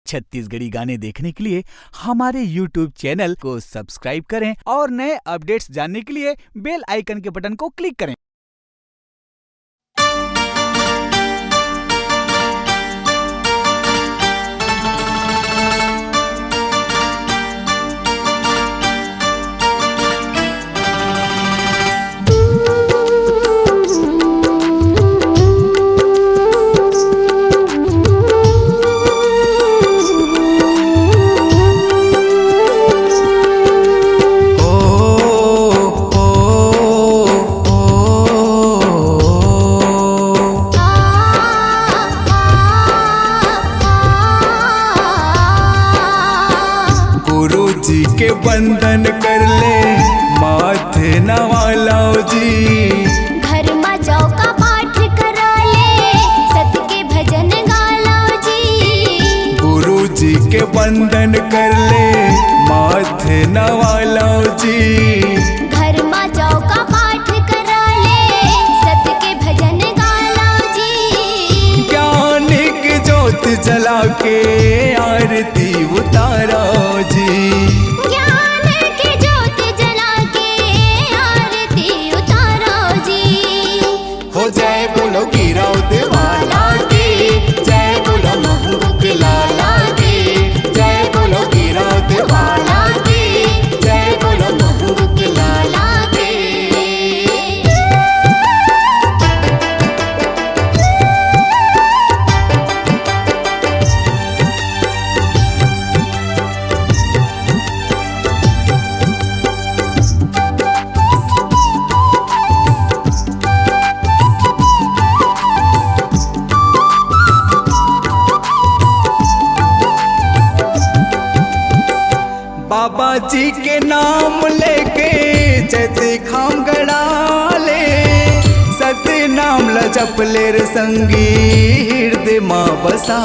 छत्तीसगढ़ी गाने देखने के लिए हमारे YouTube चैनल को सब्सक्राइब करें और नए अपडेट्स जानने के लिए बेल आइकन के बटन को क्लिक करें। जी के बंधन कर ले माथे नवालाओ जी, घर में जाओ का पाठ करा ले सत के भजन गालाओ जी। गुरु जी के बंधन कर ले माथे नवालाओ जी, घर में जाओ का पाठ करा ले सत के भजन गालाओ जी। ज्ञान की ज्योत जला के आरती उतारो जी, जय बोलो गिराओ दिवाला की, जय बोलो महबूब लाला की, जय बोलो गिराओ दिवाला की, जय बोलो महबूब लाला की। बाबा जी के नाम लेके जैसे खाम गड़ा ले, सत्य नाम ल जपले रे संगी हृदय माँ बसा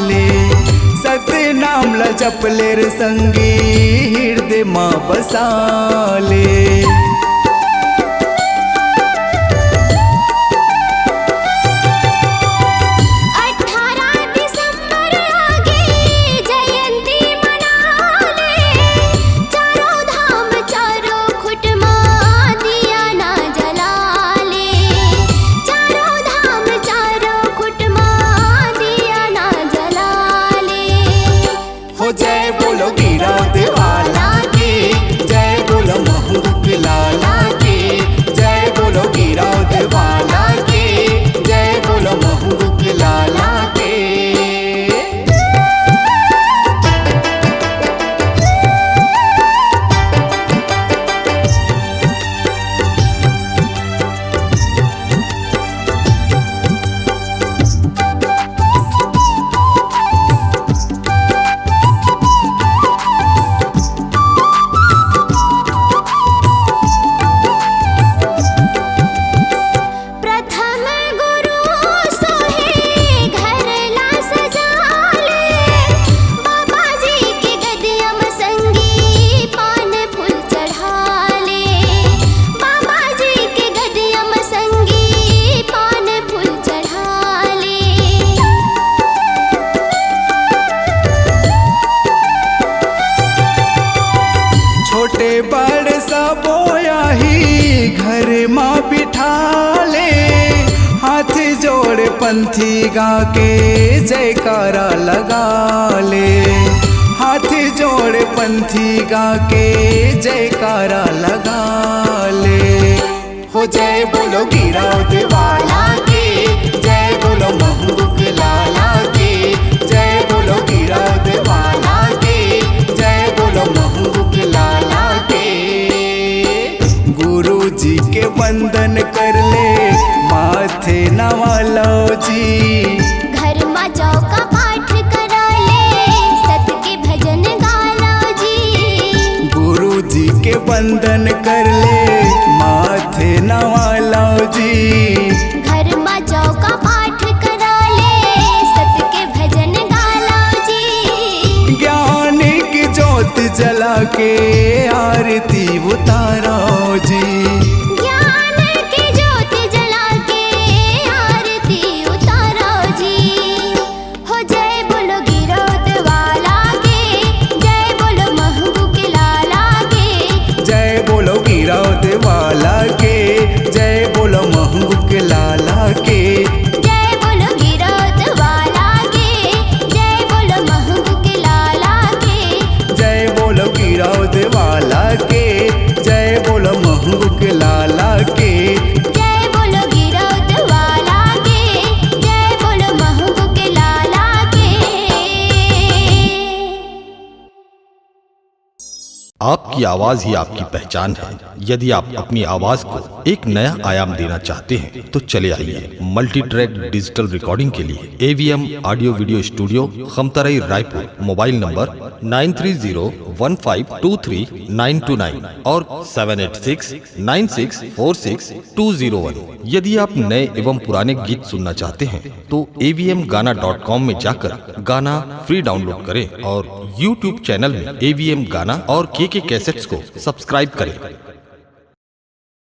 ले, सत्य नाम ल जपले रे संगी हृदय माँ बसा ले। '' माँ बिठा ले हाथ जोड़ पंथी गा के जयकारा लगा ले, हाथ जोड़ पंथी गा के जयकारा लगा ले। हो जय बोलो गिराओ दिवाला की, जय बोलो महबूब लाला की, जय बोलो गिराओ दिवाला की, जय बोलो महबूब लाला की। गुरु जी के बंधन कर ले माथे नवालो जी, घर में जाओ का पाठ करा ले सत के भजन गालो जी। गुरु जी के बंधन कर ले माथे नवालो जी, घर में जाओ का पाठ करा ले सत के भजन गालो जी। ज्ञान की ज्योत जला के आरती उतारो जी। हो जय बोलो गिराओ दिवाला आपकी आवाज ही आपकी पहचान है। यदि आप अपनी आवाज को एक नया आयाम देना चाहते हैं तो चले आइए मल्टी ट्रैक डिजिटल रिकॉर्डिंग के लिए AVM audio video studio, Khamtarai, Raipur. Mobile number 9301523929 और 7869646201। यदि आप नए एवं पुराने गीत सुनना चाहते हैं तो avmgana.com में जाकर गाना फ्री डाउनलोड करें और YouTube चैनल में AVM गाना और KK कैसेट्स को सब्सक्राइब करें।